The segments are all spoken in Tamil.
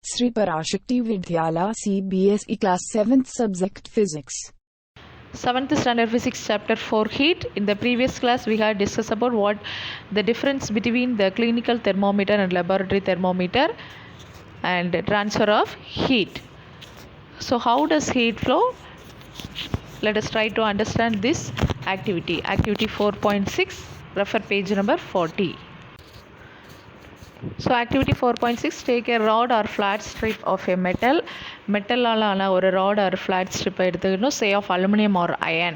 Sri Parashakti Vidyala CBSE Class 7th Subject Physics. 7th Standard Physics Chapter 4 Heat. In the previous class we had discussed about what the difference between the clinical thermometer and laboratory thermometer and transfer of heat. So how does heat flow? Let us try to understand this activity. Activity 4.6, refer page number 40. So activity 4.6, take a rod or flat strip of a metal or a rod or flat strip say of aluminum or iron.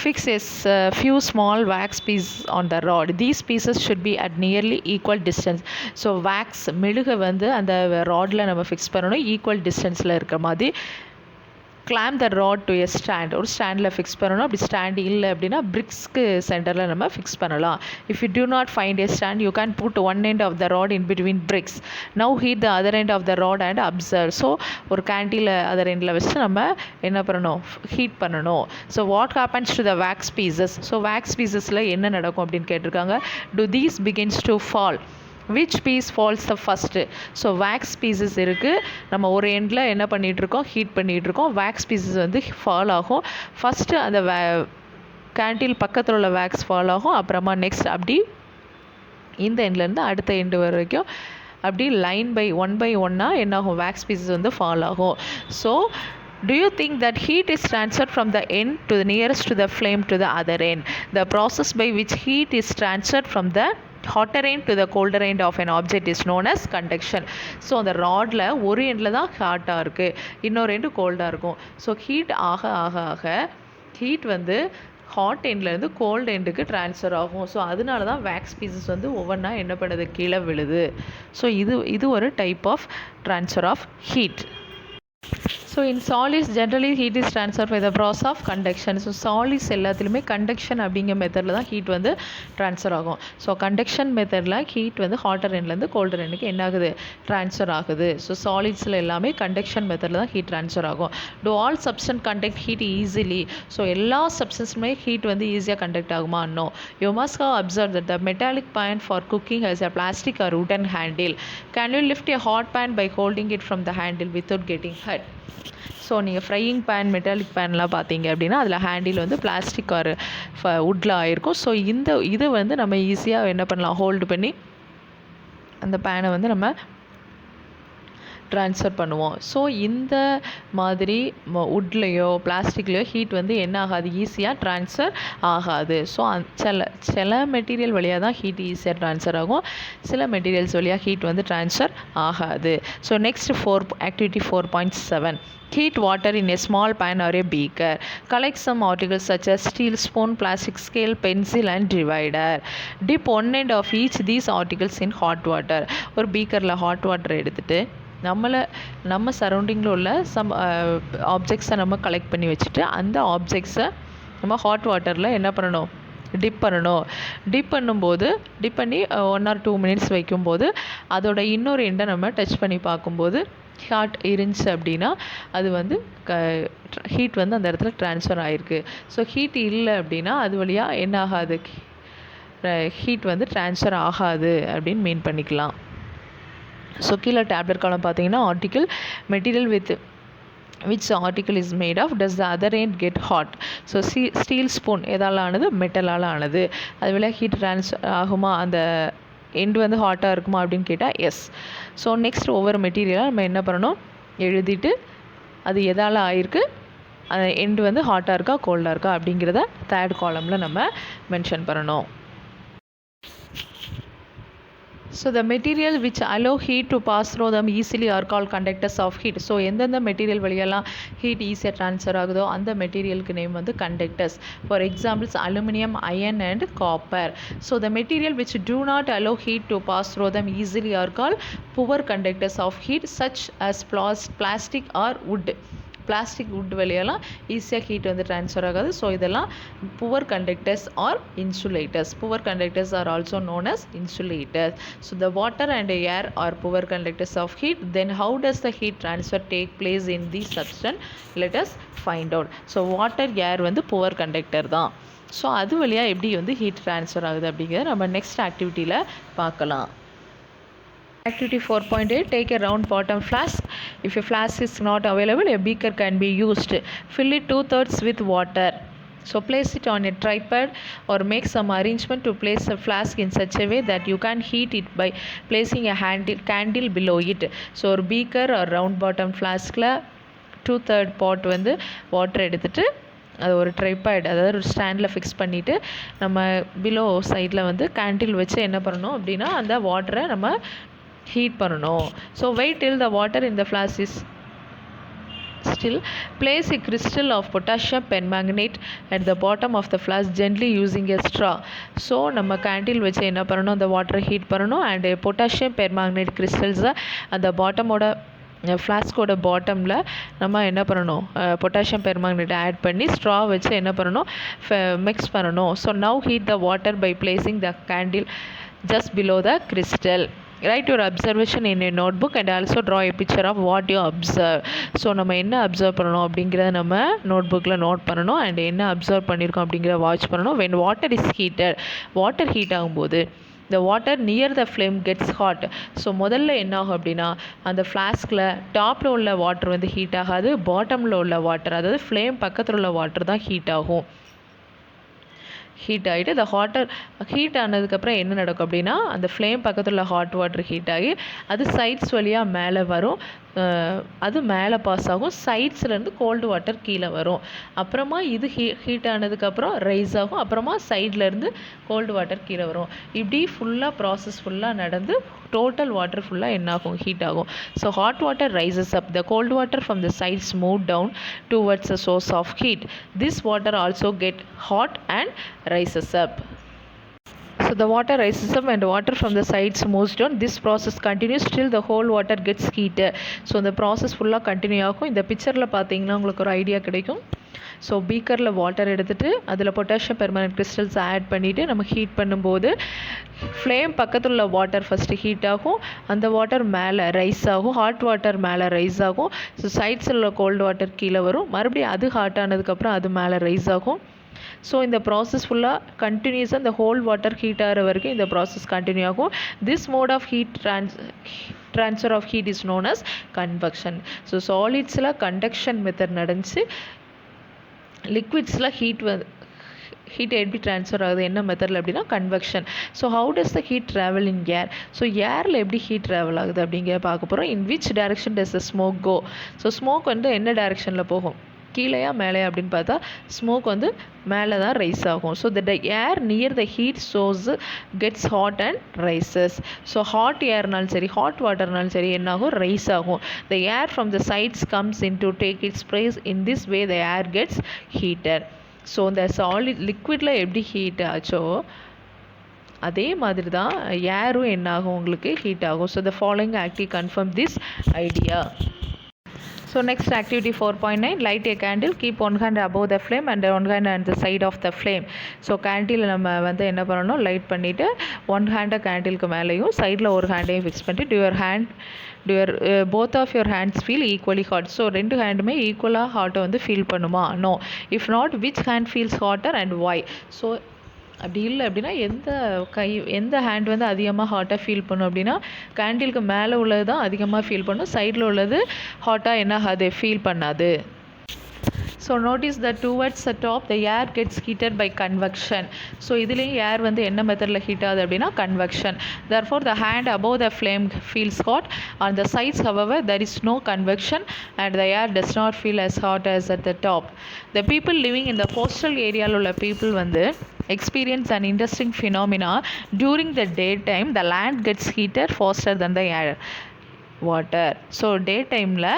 Fix a few small wax pieces on the rod. These pieces should be at nearly equal distance. So wax மெழுக வந்து அந்த ராட்ல நம்ம ஃபிக்ஸ் பண்ணணும், ஈக்குவல் டிஸ்டன்ஸில் இருக்கிற மாதிரி. clamp the rod to a stand, ஒரு ஸ்டாண்டில் ஃபிக்ஸ் பண்ணணும். அப்படி ஸ்டாண்ட் இல்லை அப்படின்னா பிரிக்ஸ்க்கு சென்டரில் நம்ம ஃபிக்ஸ் பண்ணலாம். If you do not find a stand, you can put one end of the rod in between bricks. Now heat the other end of the rod and observe. So ஒரு கேண்டில் அதர் எண்டில் வச்சு நம்ம என்ன பண்ணணும், ஹீட் பண்ணணும். So what happens to the wax pieces? So wax பீசஸில் என்ன நடக்கும் அப்படின்னு கேட்டிருக்காங்க. do these begins to fall? which piece falls the first? So wax pieces இருக்குது, நம்ம ஒரு எண்டில் என்ன பண்ணிகிட்ருக்கோம், ஹீட் பண்ணிகிட்ருக்கோம். வேக்ஸ் பீசஸ் வந்து ஃபால் ஆகும். ஃபஸ்ட்டு அந்த கேண்டில் பக்கத்தில் உள்ள வேக்ஸ் ஃபால் ஆகும். அப்புறமா நெக்ஸ்ட் அப்படி இந்த எண்ட்லேருந்து அடுத்த எண்டு வரைக்கும் அப்படி லைன் பை ஒன்னாக என்னாகும், வேக்ஸ் பீசஸ் வந்து ஃபால் ஆகும். So do you think that heat is transferred from the end to the nearest to the flame to the other end? The process by which heat is transferred from the hotter end to the colder end of an object is known as conduction. So அந்த ராடில் ஒரு எண்டில் தான் ஹாட்டாக இருக்குது, இன்னொரு எண்டு கோல்டாக இருக்கும். ஸோ ஹீட் ஆக ஆக ஆக ஹீட் வந்து ஹாட் எண்ட்லேருந்து கோல்டு எண்டுக்கு ட்ரான்ஸ்ஃபர் ஆகும். ஸோ அதனால தான் வேக்ஸ் பீசஸ் வந்து ஒவ்வொன்றா என்ன பண்ணுது, கீழே விழுது. ஸோ இது ஒரு type of transfer of heat. So in solids generally heat is transfer by the process of conduction. So solids எல்லாத்துலேயுமே கண்டக்ஷன் அப்படிங்கிற மெத்தடில் தான் ஹீட் வந்து ட்ரான்ஸ்ஃபர் ஆகும். ஸோ கண்டக்ஷன் மெத்தடில் ஹீட் வந்து ஹாட்டர் எண்ட்லேருந்து கோல்டர் எண்டுக்கு என்ன ஆகுது, ட்ரான்ஸ்ஃபர் ஆகுது. ஸோ சாலிட்ஸில் எல்லாமே கண்டக்ஷன் மெத்தடில் தான் ஹீட் ட்ரான்ஸ்ஃபர் ஆகும். Do all substance conduct heat easily? So எல்லா சப்ஸ்டன்ஸுமே ஹீட் வந்து ஈஸியாக கண்டக்ட் ஆகுமா? No. You must have observe that the metallic pan for cooking has a plastic or wooden handle. Can you lift a hot pan by holding it from the handle without getting hurt? So நீங்கள் ஃப்ரையிங் பேன், மெட்டாலிக் பேன்லாம் பார்த்தீங்க அப்படின்னா அதில் ஹேண்டில் வந்து பிளாஸ்டிக் ஆர் வுட்டில் ஆகிருக்கும். ஸோ இதை வந்து நம்ம ஈஸியாக என்ன பண்ணலாம், ஹோல்டு பண்ணி அந்த பேனை வந்து நம்ம ட்ரான்ஸ்ஃபர் பண்ணுவோம். ஸோ இந்த மாதிரி வுட்லேயோ பிளாஸ்டிக்லேயோ ஹீட் வந்து என்ன ஆகாது, ஈஸியாக ட்ரான்ஸ்ஃபர் ஆகாது. ஸோ சில மெட்டீரியல் வழியாக தான் ஹீட் ஈஸியாக ட்ரான்ஸ்ஃபர் ஆகும், சில மெட்டீரியல்ஸ் வழியாக ஹீட் வந்து ட்ரான்ஸ்ஃபர் ஆகாது. So next activity 4.7, heat water in a small pan or a beaker. Collect some articles such as steel spoon, plastic scale, pencil and divider. Dip one end of each these articles in hot water. ஒரு பீக்கரில் ஹாட் வாட்டர் எடுத்துகிட்டு நம்ம சரௌண்டிங்கில் உள்ள சம் ஆப்ஜெக்ட்ஸை நம்ம கலெக்ட் பண்ணி வச்சுட்டு அந்த ஆப்ஜெக்ட்ஸை நம்ம ஹாட் வாட்டரில் என்ன பண்ணணும், டிப் பண்ணணும். டிப் பண்ணி 1 or 2 minutes வைக்கும்போது அதோட இன்னொரு எண்டை நம்ம டச் பண்ணி பார்க்கும்போது ஹாட் இருந்துச்சு அப்படின்னா அது வந்து ஹீட் வந்து அந்த இடத்துல ட்ரான்ஸ்ஃபர் ஆகிருக்கு. ஸோ ஹீட் இல்லை அப்படின்னா அது வழியாக என்ன ஆகாது, ஹீட் வந்து ட்ரான்ஸ்ஃபர் ஆகாது அப்படின்னு மீன் பண்ணிக்கலாம். ஸோ கீழே டேப்லெட் காலம் பார்த்தீங்கன்னா article material with which article is made of, does the other end get hot? So steel spoon எதால் ஆனது, மெட்டலால் ஆனது. அது வழியாக ஹீட் ட்ரான்ஸ்ஃபர் ஆகுமா, அந்த எண்டு வந்து ஹாட்டாக இருக்குமா அப்படின்னு கேட்டால் எஸ். ஸோ நெக்ஸ்ட் ஒவ்வொரு மெட்டீரியலாக நம்ம என்ன பண்ணணும், எழுதிட்டு அது எதால் ஆகிருக்கு, அந்த எண்டு வந்து ஹாட்டாக இருக்கா கோல்டாக இருக்கா அப்படிங்கிறத தேர்ட் காலமில் நம்ம மென்ஷன் பண்ணணும். So the material which allow heat to pass through them easily are call conductors of heat. So எந்தெந்த மெட்டீரியல் வழியெல்லாம் ஹீட் ஈஸியாக ட்ரான்ஸ்ஃபர் ஆகுதோ அந்த மெட்டீரியலுக்கு நேம் வந்து conductors. For examples aluminium, iron and copper. So the material which do not allow heat to pass through them easily are call poor conductors of heat such as plastic or wood. Plastic wood வழியெல்லாம் ஈஸியாக ஹீட் வந்து ட்ரான்ஸ்ஃபர் ஆகாது. ஸோ இதெல்லாம் poor conductors or insulators. Poor conductors are also known as insulators. So the water and air are poor conductors of heat. Then how does the heat transfer take place in the substance? Let us find out. So water, air வந்து புவர் கண்டக்டர் தான். ஸோ அது வழியாக எப்படி வந்து ஹீட் ட்ரான்ஸ்ஃபர் ஆகுது அப்படிங்கிறத நம்ம நெக்ஸ்ட் ஆக்டிவிட்டியில் பார்க்கலாம். Activity 4.8, take a round bottom flask. If a flask is not available, a beaker can be used. Fill it 2/3 with water. So place it on a tripod or make some arrangement to place a flask in such a way that you can heat it by placing a candle below it. So ஒரு beaker or round bottom flaskல 2/3 pot வந்து வாட்டர் எடுத்துகிட்டு அது ஒரு ட்ரைபாய்டு, அதாவது ஒரு ஸ்டாண்டில் ஃபிக்ஸ் பண்ணிவிட்டு நம்ம பிலோ சைடில் வந்து கேண்டில் வச்சு என்ன பண்ணணும் அப்படின்னா அந்த வாட்டரை நம்ம ஹீட் பண்ணணும். So wait till the water in the flask is still. Place a crystal of potassium permanganate at the bottom of the flask gently using a straw. So நம்ம கேண்டில் வச்சு என்ன பண்ணணும், அந்த வாட்டரை ஹீட் பண்ணணும். அண்டு பொட்டாசியம் பெர்மாங்கனேட் கிறிஸ்டல்ஸை அந்த பாட்டமோட ஃப்ளாஸ்கோட பாட்டமில் நம்ம என்ன பண்ணணும், பொட்டாசியம் பெர்மாங்கனேட் ஆட் பண்ணி ஸ்ட்ரா வச்சு என்ன பண்ணணும், மிக்ஸ் பண்ணணும். So now heat the water by placing the candle just below the crystal. Write your observation in a notebook and also draw a picture of what you observe. So நம்ம என்ன அப்சர்வ் பண்ணணும் அப்படிங்கிறத நம்ம நோட்புக்கில் நோட் பண்ணணும். அண்ட் என்ன அப்சர்வ் பண்ணியிருக்கோம் அப்படிங்கிறத வாட்ச் பண்ணணும். when water is heated, water heat ஆகும்போது the water near the flame gets hot. So முதல்ல என்ன ஆகும் அப்படின்னா அந்த ஃப்ளாஸ்கில் டாப்பில் உள்ள வாட்டர் வந்து ஹீட் ஆகாது, பாட்டமில் உள்ள வாட்டர், அதாவது ஃப்ளேம் பக்கத்தில் உள்ள வாட்டர் தான் ஹீட் ஆகும். ஹீட் ஆகிட்டு இந்த ஹீட் ஆனதுக்கப்புறம் என்ன நடக்கும் அப்படின்னா அந்த ஃப்ளேம் பக்கத்தில் உள்ள ஹாட் வாட்டர் ஹீட் ஆகி அது சைட்ஸ் வழியாக மேலே வரும், அது மேலே பாஸ் ஆகும், சைட்ஸ்லேருந்து கோல்டு வாட்டர் கீழே வரும். அப்புறமா இது ஹீட் ஆனதுக்கப்புறம் ரைஸ் ஆகும், அப்புறமா சைட்லேருந்து கோல்டு வாட்டர் கீழே வரும். இப்படி ஃபுல்லாக ப்ராசஸ் ஃபுல்லாக நடந்து டோட்டல் வாட்டர் ஃபுல்லாக என்ன ஆகும், ஹீட் ஆகும். So hot water rises up, the cold water from the sides move down towards a source of heat. This water also get hot and rises up. So the water rises up and water from the sides moves down. This process continues till the whole water gets heated. So இந்த ப்ராசஸ் ஃபுல்லாக கண்டினியூ ஆகும். இந்த பிக்சரில் பார்த்தீங்கன்னா உங்களுக்கு ஒரு ஐடியா கிடைக்கும். ஸோ பீக்கரில் வாட்டர் எடுத்துகிட்டு அதில் பொட்டாசியம் பெர்மனன்ட் கிறிஸ்டல்ஸ் ஆட் பண்ணிவிட்டு நம்ம ஹீட் பண்ணும்போது ஃப்ளேம் பக்கத்தில் உள்ள வாட்டர் ஃபஸ்ட்டு ஹீட் ஆகும், அந்த வாட்டர் மேலே ரைஸ் ஆகும், ஹாட் வாட்டர் மேலே ரைஸ் ஆகும். ஸோ சைட்ஸில் உள்ள கோல்டு வாட்டர் கீழே வரும், மறுபடியும் அது ஹாட் ஆனதுக்கப்புறம் அது மேலே ரைஸ் ஆகும். ஸோ இந்த ப்ராசஸ் ஃபுல்லாக கண்டினியூஸாக இந்த ஹோல் வாட்டர் ஹீட் ஆகிற வரைக்கும் இந்த ப்ராசஸ் கண்டினியூ ஆகும். This mode of heat transfer of heat is known as convection. So சாலிட்ஸில் கண்டக்ஷன் மெத்தட் நடந்துச்சு, லிக்விட்ஸில் ஹீட் எப்படி ட்ரான்ஸ்ஃபர் ஆகுது, என்ன மெத்தடில் அப்படின்னா convection. So how does the heat travel in air? So ஏரில் எப்படி ஹீட் ட்ராவல் ஆகுது அப்படிங்கிற பார்க்க போகிறோம். In which direction does the smoke go? So smoke வந்து என்ன டைரக்ஷனில் போகும், கீழேயா மேலேயா அப்படின்னு பார்த்தா ஸ்மோக் வந்து மேலே தான் ரைஸ் ஆகும். So the air near the heat source gets hot and rises. So hot ஏர்னாலும் சரி ஹாட் வாட்டர்னாலும் சரி என்ன ஆகும், ரைஸ் ஆகும். The air from the sides comes in to take its place. In this way the air gets heated. So இந்த சாலிட் லிக்விடில் எப்படி ஹீட் ஆச்சோ அதே மாதிரி தான் ஏரும் என்ன ஆகும், உங்களுக்கு ஹீட் ஆகும். So the following active confirm this idea. So next activity 4.9, light a candle, keep one hand above the flame and one hand on the side of the flame. So candle நம்ம வந்து என்ன பண்ணணும், லைட் பண்ணிவிட்டு ஒன் ஹேண்டை கேண்டிலுக்கு மேலேயும் சைடில் ஒரு ஹேண்டையும் ஃபிக்ஸ் பண்ணிட்டு both of your hands feel equally hot. ஸோ ரெண்டு ஹேண்டுமே ஈக்குவலாக ஹாட்டை வந்து ஃபீல் பண்ணுமா? No. If not, which hand feels hotter and why? So அப்படி இல்லை அப்படின்னா எந்த ஹேண்ட் வந்து அதிகமாக ஹாட்டாக ஃபீல் பண்ணும் அப்படின்னா கேண்டிலுக்கு மேலே உள்ளது தான் அதிகமாக ஃபீல் பண்ணும், சைடில் உள்ளது ஹாட்டாக என்ன ஆகாது, ஃபீல் பண்ணாது. So notice the towards the top the air gets heated by convection. So இதுலேயும் ஏர் வந்து என்ன மெத்தடில் ஹீட் ஆகுது அப்படின்னா convection. therefore the hand above the flame feels hot. On the sides however there is no convection and the air does not feel as hot as at the top. The people living in the coastal area உள்ள people வந்து experience an interesting phenomena. During the daytime the land gets heated faster than the air water. So day டைமில்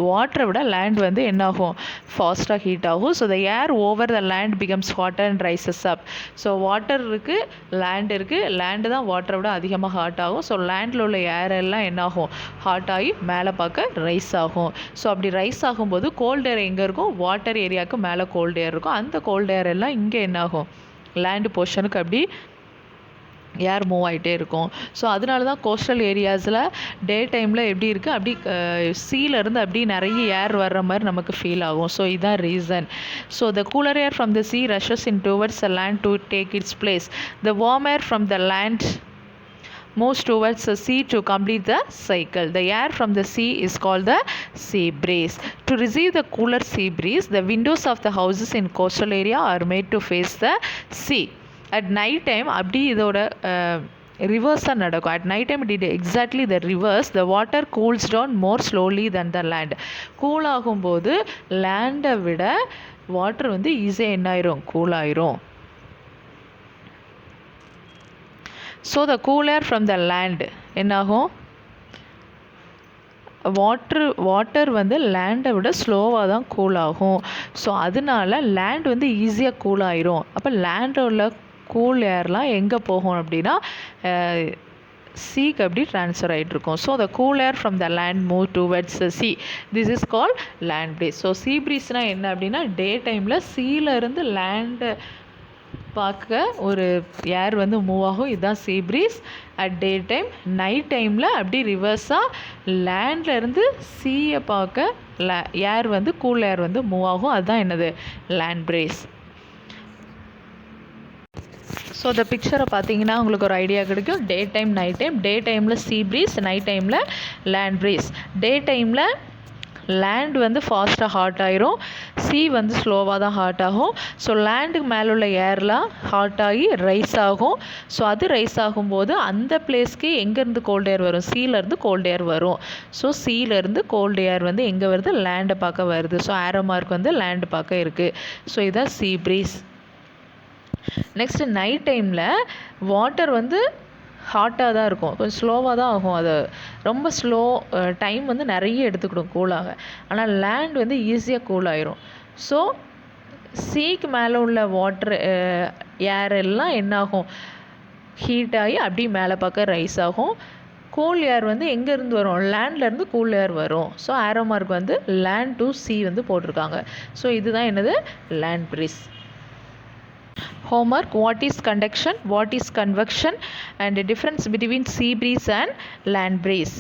வாட்டரை விட லேண்ட் வந்து என்ன ஆகும், ஃபாஸ்ட்டாக ஹீட் ஆகும். So the air over the land becomes hotter and rises up. So water இருக்குது, லேண்ட் இருக்குது, லேண்டு தான் வாட்டரை விட அதிகமாக ஹாட் ஆகும். ஸோ லேண்டில் உள்ள ஏர் எல்லாம் என்ன ஆகும், ஹாட் ஆகி மேலே பார்க்க ரைஸ் ஆகும். ஸோ அப்படி ரைஸ் ஆகும்போது கோல்டு ஏர் எங்கே இருக்கும், வாட்டர் ஏரியாவுக்கு மேலே கோல்டு ஏர் இருக்கும். அந்த கோல்டு ஏர் எல்லாம் இங்கே என்ன ஆகும், லேண்டு போர்ஷனுக்கு அப்படி ஏர் மூவ் ஆகிட்டே இருக்கும். ஸோ அதனால தான் கோஸ்டல் ஏரியாஸில் டே டைமில் எப்படி இருக்குது, அப்படி சீலேருந்து அப்படி நிறைய ஏர் வர்ற மாதிரி நமக்கு ஃபீல் ஆகும். ஸோ இதுதான் reason. So the cooler air from the sea rushes in towards the land to take its place. The warm air from the land moves towards the sea to complete the cycle. The air from the sea is called the sea breeze. To receive the cooler sea breeze, the windows of the houses in coastal area are made to face the sea. At night time அப்படி இதோட ரிவர்ஸாக நடக்கும். At night time it exactly the reverse. The water cools down more slowly than the land. Cool ஆகும்போது லேண்டை விட வாட்டர் வந்து ஈஸியாக என்ன ஆயிரும், கூல் ஆயிரும். So the cooler from the land என்னாகும், வாட்டர் வந்து லேண்டை விட ஸ்லோவாக தான் கூல் ஆகும். ஸோ அதனால லேண்ட் வந்து ஈஸியாக கூல் ஆயிரும். அப்போ லேண்டோட கூல் ஏர்லாம் எங்கே போகும் அப்படின்னா சீக்கு அப்படி ட்ரான்ஸ்ஃபர் ஆகிட்ருக்கும். So the cool air from the land move towards the sea. This is call land breeze. So sea ப்ரீஸ்னால் என்ன அப்படின்னா டே டைமில் சீலேருந்து லேண்டை பார்க்க ஒரு ஏர் வந்து மூவ் ஆகும். இதுதான் sea breeze at day time. Night டைமில் அப்படி ரிவர்ஸாக லேண்ட்லேருந்து சீயை பார்க்க ஏர் வந்து கூல் ஏர் வந்து மூவ் ஆகும். அதுதான் என்னது, லேண்ட் ப்ரீஸ். ஸோ இந்த பிக்சரை பார்த்தீங்கன்னா உங்களுக்கு ஒரு ஐடியா கிடைக்கும். Day time, night time. Day டைமில் சீ ப்ரீஸ், நைட் டைமில் லேண்ட் ப்ரீஸ். டே டைமில் லேண்ட் வந்து ஃபாஸ்ட்டாக ஹாட் ஆயிரும், சீ வந்து ஸ்லோவாக தான் ஹாட் ஆகும். ஸோ லேண்டுக்கு மேலே உள்ள ஏர்லாம் ஹாட் ஆகி ரைஸ் ஆகும். ஸோ அது ரைஸ் ஆகும்போது அந்த பிளேஸ்க்கு எங்கேருந்து கோல்டு ஏர் வரும், சீலேருந்து கோல்டு ஏர் வரும். ஸோ சீலேருந்து கோல்டு ஏர் வந்து எங்கே வருது, லேண்டை பார்க்க வருது. ஸோ ஆரோ மார்க் வந்து லேண்டு பார்க்க இருக்குது. ஸோ இதுதான் சீ ப்ரீஸ். நெக்ஸ்ட்டு நைட் டைமில் வாட்டர் வந்து ஹாட்டாக தான் இருக்கும், கொஞ்சம் ஸ்லோவாக தான் ஆகும். அது ரொம்ப ஸ்லோ டைம் வந்து நிறைய எடுத்துக்கிடும் கூலாக. ஆனால் லேண்ட் வந்து ஈஸியாக கூல் ஆயிரும். ஸோ சீக்கு மேலே உள்ள வாட்டர் ஏர் எல்லாம் என்னாகும், ஹீட் ஆகி அப்படியே மேலே பார்க்க ரைஸ் ஆகும். கூல் ஏர் வந்து எங்கேருந்து வரும், லேண்ட்லேருந்து கூல் ஏர் வரும். ஸோ ஆரோ மார்க் வந்து லேண்ட் டு சீ வந்து போட்டிருக்காங்க. ஸோ இதுதான் என்னது, land breeze. Homework: what is conduction, what is convection, and the difference between sea breeze and land breeze.